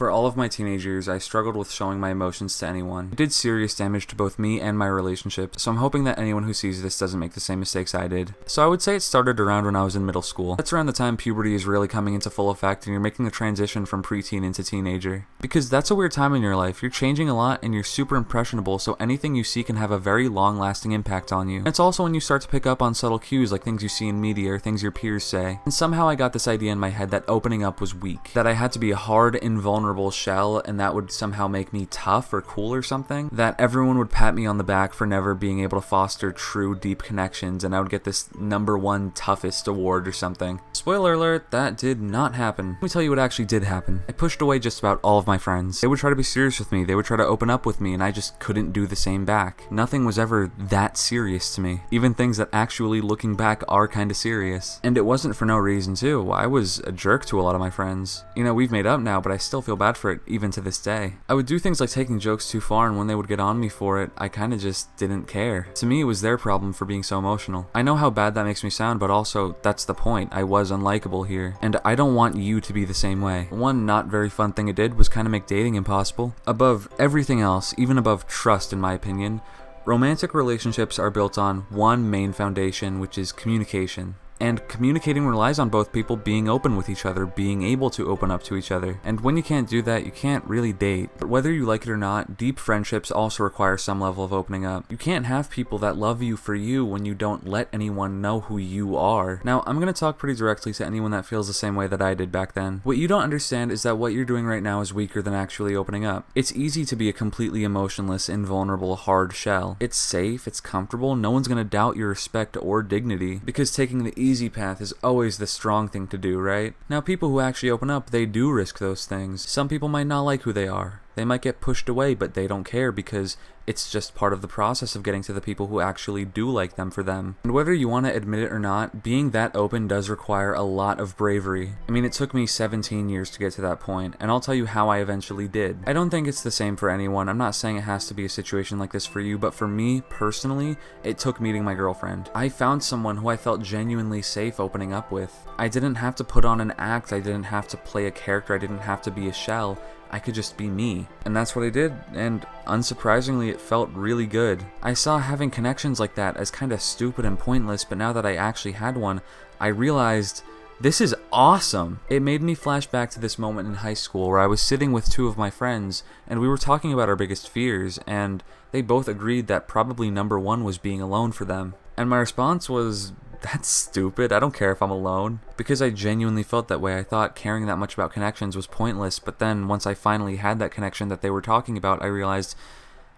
For all of my teenage years, I struggled with showing my emotions to anyone. It did serious damage to both me and my relationship, so I'm hoping that anyone who sees this doesn't make the same mistakes I did. So I would say it started around when I was in middle school. That's around the time puberty is really coming into full effect and you're making the transition from preteen into teenager. Because that's a weird time in your life. You're changing a lot and you're super impressionable, so anything you see can have a very long-lasting impact on you. It's also when you start to pick up on subtle cues like things you see in media or things your peers say. And somehow I got this idea in my head that opening up was weak. That I had to be a hard, invulnerable shell and that would somehow make me tough or cool or something. That everyone would pat me on the back for never being able to foster true, deep connections and I would get this #1 toughest award or something. Spoiler alert, that did not happen. Let me tell you what actually did happen. I pushed away just about all of my friends. They would try to be serious with me, they would try to open up with me, and I just couldn't do the same back. Nothing was ever that serious to me. Even things that actually, looking back, are kinda serious. And it wasn't for no reason too. I was a jerk to a lot of my friends. You know, we've made up now, but I still feel bad for it even to this day. I would do things like taking jokes too far, and when they would get on me for it, I kinda just didn't care. To me, it was their problem for being so emotional. I know how bad that makes me sound, but also, that's the point. I was unlikable here. And I don't want you to be the same way. One not very fun thing it did was kinda make dating impossible. Above everything else, even above trust in my opinion, romantic relationships are built on one main foundation, which is communication. And communicating relies on both people being open with each other, being able to open up to each other. And when you can't do that, you can't really date. But whether you like it or not, deep friendships also require some level of opening up. You can't have people that love you for you when you don't let anyone know who you are. Now, I'm gonna talk pretty directly to anyone that feels the same way that I did back then. What you don't understand is that what you're doing right now is weaker than actually opening up. It's easy to be a completely emotionless, invulnerable, hard shell. It's safe, it's comfortable, no one's gonna doubt your respect or dignity, because taking the easy path is always the strong thing to do, right? Now, people who actually open up, they do risk those things. Some people might not like who they are. They might get pushed away, but they don't care because it's just part of the process of getting to the people who actually do like them for them. And whether you want to admit it or not, being that open does require a lot of bravery. I mean, it took me 17 years to get to that point, and I'll tell you how I eventually did. I don't think it's the same for anyone. I'm not saying it has to be a situation like this for you, but for me, personally, it took meeting my girlfriend. I found someone who I felt genuinely safe opening up with. I didn't have to put on an act, I didn't have to play a character, I didn't have to be a shell. I could just be me. And that's what I did, and unsurprisingly, it felt really good. I saw having connections like that as kinda stupid and pointless, but now that I actually had one, I realized this is awesome! It made me flash back to this moment in high school where I was sitting with two of my friends, and we were talking about our biggest fears, and they both agreed that probably #1 was being alone for them. And my response was, that's stupid, I don't care if I'm alone. Because I genuinely felt that way. I thought caring that much about connections was pointless, but then once I finally had that connection that they were talking about, I realized,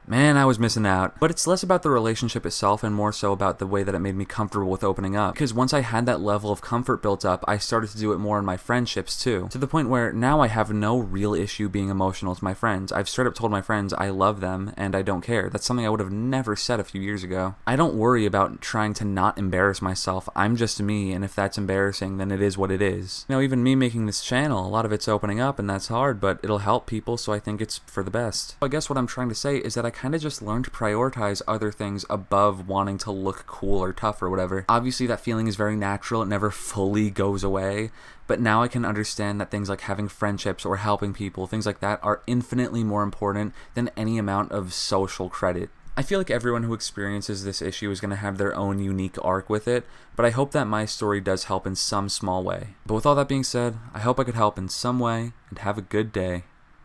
man, I was missing out. But it's less about the relationship itself and more so about the way that it made me comfortable with opening up. Because once I had that level of comfort built up, I started to do it more in my friendships too. To the point where now I have no real issue being emotional to my friends. I've straight up told my friends I love them and I don't care. That's something I would have never said a few years ago. I don't worry about trying to not embarrass myself. I'm just me, and if that's embarrassing, then it is what it is. You know, even me making this channel, a lot of it's opening up and that's hard, but it'll help people, so I think it's for the best. I guess what I'm trying to say is that I kind of just learned to prioritize other things above wanting to look cool or tough or whatever. Obviously that feeling is very natural, it never fully goes away, but now I can understand that things like having friendships or helping people, things like that, are infinitely more important than any amount of social credit. I feel like everyone who experiences this issue is going to have their own unique arc with it, but I hope that my story does help in some small way. But with all that being said, I hope I could help in some way, and have a good day.